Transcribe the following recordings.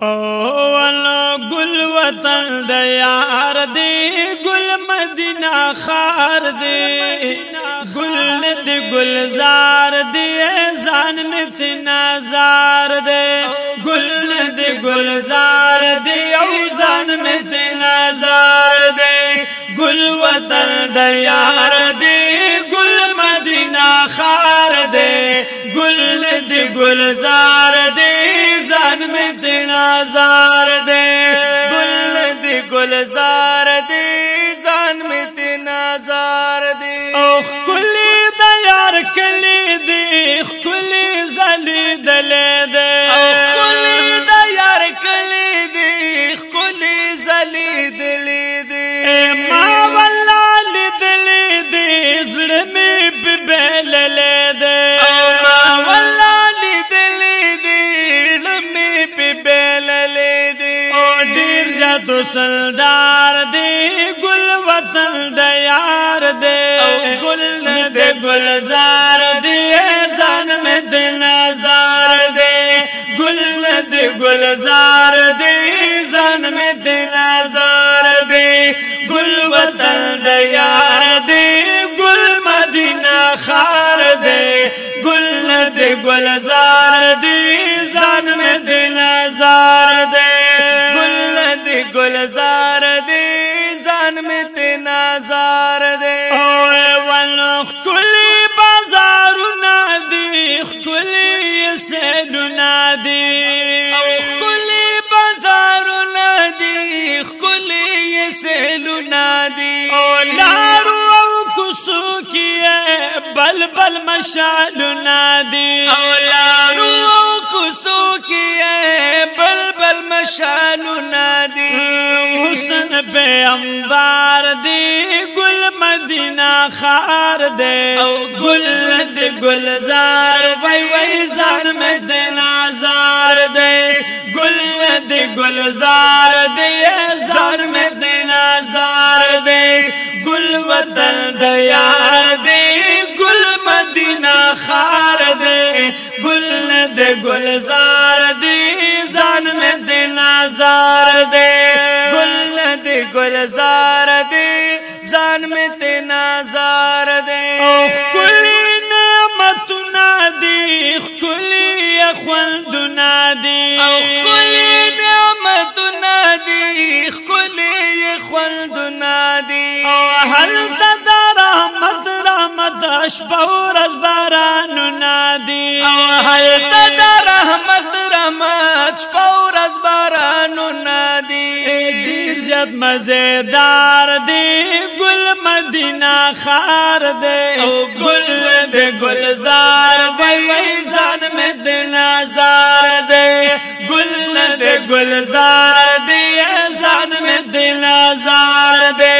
اولو گل وطن د یار دی گل مدینہ خار دی گل ند گلزار دی زان مت نازار دی گل ند گلزار دی او زان مت نازار دی گل وطن د یار دی گل مدینہ خار دی گل ند گلزار دی زان مت نازار دے گل دی گلزار دی زان مت نازار دے او کلی دا یار کلی دی کلی زلی دلے دے او کلی دا یار کلی دی کلی زلی دلی دی ما والله لدلی دی زړه می ببل لے دے ما والله تو سلدار دی گل وطن د یار دی گل د گلزار دی زان میں د نازار دی گل د گلزار دی زان میں د نازار دی گل وطن د یار دی گل مدینہ خار دی گل د گلزار دی زان میں د نازار دی گلزار دی زان مت نازار دی او ولو کلی بازارو نادی کلی سیلو نادی او کلی بازارو نادی کلی سیلو نادی او لارو او کوسو کیه بلبل مشالو نادی او لارو او کوسو کیه بلبل مشالو نادی حسن پہ انبار دی گل مدینہ خار دے او گل دی گلزار وی وی زان میں دی نازار دے گل دی گلزار دی زان میں دی نازار دے گل وطن دی یار دی گل مدینہ خار دے گل دی گلزار دی زان میں دی نازار دے گل دی گلزار دی زان مت نازار دے او کلی نعمتنا دی کلی خوندنا دی او کلی نعمتنا دی کلی خوندنا دی او هل تدا رحمت رحمت اشبه رز باراننا دی او هل تدا رحمت رحمت اشبه رز باراننا دی زیاد مزیدار دی گل مدینہ خار دے او گل دے گلزار وی وی زان میں دی نازار دے گل دے گلزار دی زان میں دی نازار دے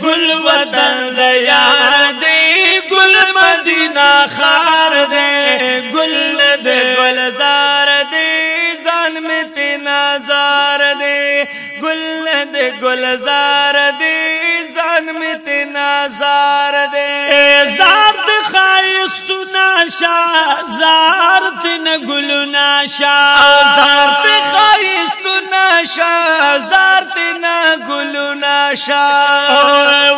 گل وطن دے یار دی گل مدینہ خار دے گل دے گلزار دی زان میں دی نازار دے گل دے گلزار دی زان مت نازار دے زار د خایستو ناشا زار تن گلو ناشا زار د خایستو ناشا زار تن گلو ناشا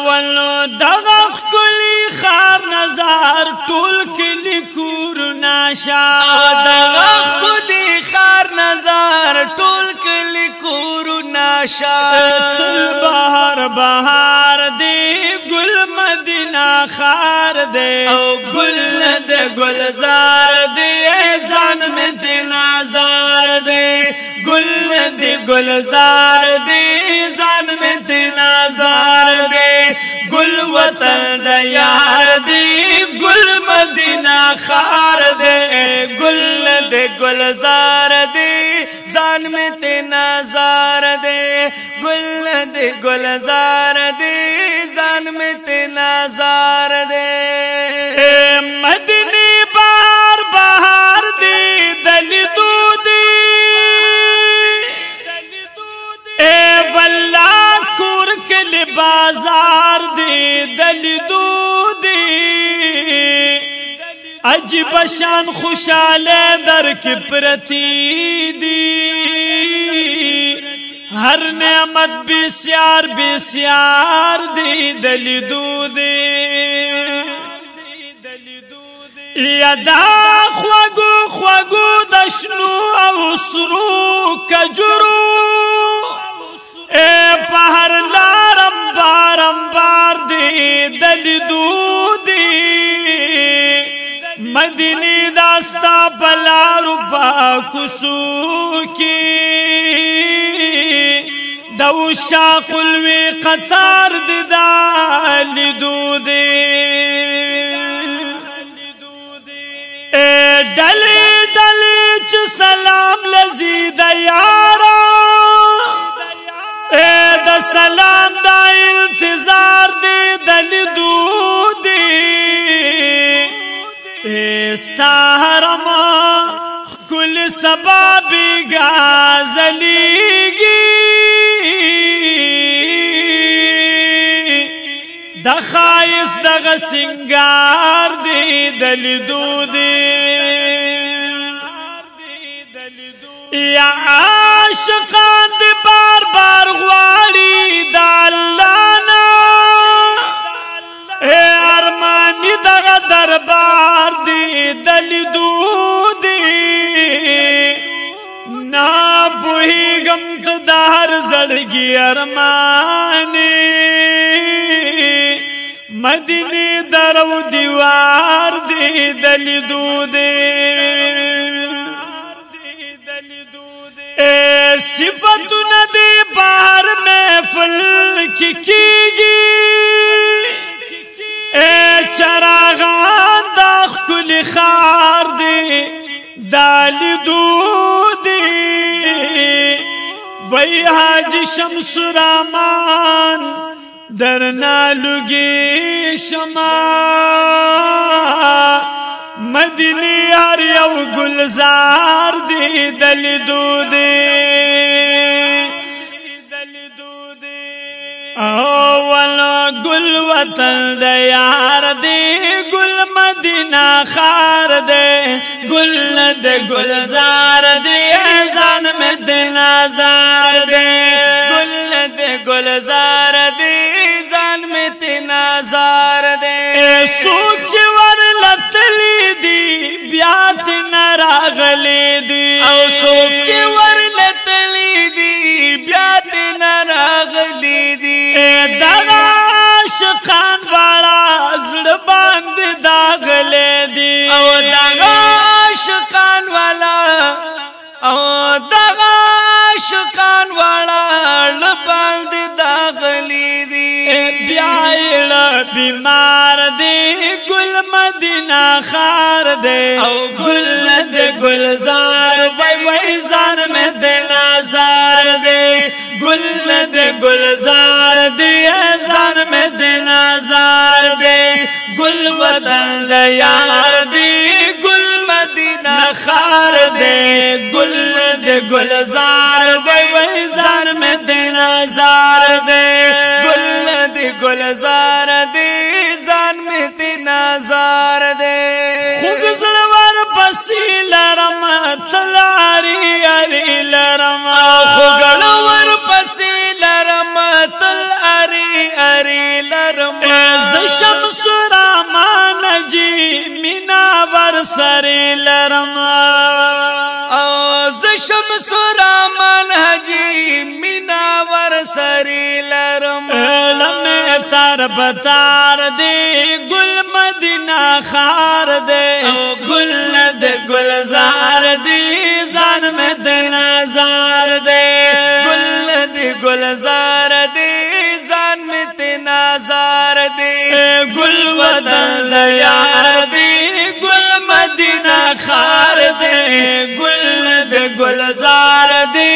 ولو دغخ کلی خار نزار ټول کلی کور ناشا دغخ کلی خار نزار ټول کلی کور ناشا تل بہار بہار دی گل مدینہ خار دے او گل دے گلزار دی زان میں دی نازار دے گل دی گلزار دی زان میں دی نازار دے گل وطن دا یار دی گل مدینہ خار دے گل دے گلزار دی زان میں دی نازار دے گل دی گلزار دی زان میں دی نازار دے مدینی بہار بہار دی دلی دودی اے واللہ کور کلی بازار دی دلی دودی عجیب شان خوشحال در کی پرتی دی هر نعمت بسیار بسیار دی دلیدو دی یادا خوگو خوگو دشنو او سرو کجرو پہر لارم بارم بار دی دلیدو دی مدینی داستا پلارو پاکسو کی دو شاق الوی قطار دی دلیدو دی ڈلی ڈلی چ سلام لزید یارا دا سلام دا انتظار دی دلیدو دی استا حرم کل سبابی غازلیگی دا خائص دا سنگار دی دلیدو دی یا عاشقان دی بار بار غواړي د الله نه ارمانی دغه دربار دی دلیدو دی نا پوهیږم ته د هر زړګي ارمانی مدینه درو دیوار دی دلیدو دی صفتنا دی بار محفل کی گی چراغان دا خل خار دی دلیدو دی وی حاجی شمس رامان درنا لگی شما مدینی هر یو گلزار دی دلیدو دی اولا گل وطن دی یار دی گل مدینہ خار دی گل ند گلزار دی ایزان مدینہ زار دی گل ند گلزار دی ایزان مدینہ زار دی سوچ ور لتلی دی بیات نراغلی دی او سوچ ور لتلی دی بیات نراغلی دی دغا عاشقان والا زړه باندې داغلی دی او دغا عاشقان والا او دغا عاشقان والا زړه باندې داغلی دی بیا بیمار دی گل مدینہ خار دی او گل د گلزار دی ویزان مدینہ زار دی گل د گلزار دی ایزان مدینہ زار دی گل وطن دی یار دی گل مدینہ خار دی گل د گلزار دی ویزان مدینہ زار دی گل د گلزار دی زان مدینہ زار دی خوږ زړور پسې لرم تلاری اری لرم خوږ زړور پسې لرم تلاری اری لرم ز شمس رامان جی مینا ور سری لرم او ز شمس رامان جی مینا ور سری لرم لمه تر بتار دی گل مدینہ خار دی گل د گلزار دی زان مدینہ زار دی گل د گلزار دی زان مدینہ زار دی گل وطن یار دی گل مدینہ خار دی گل د گلزار دی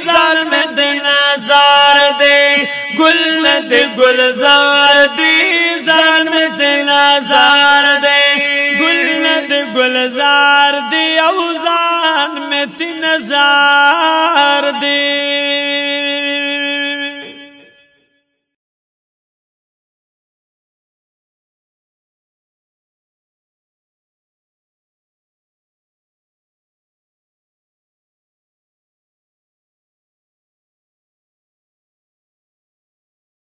زان مدینہ زار دی گل د گلزار دی زان مدینہ زار دی گل د گلزار دی او زان مدینہ زار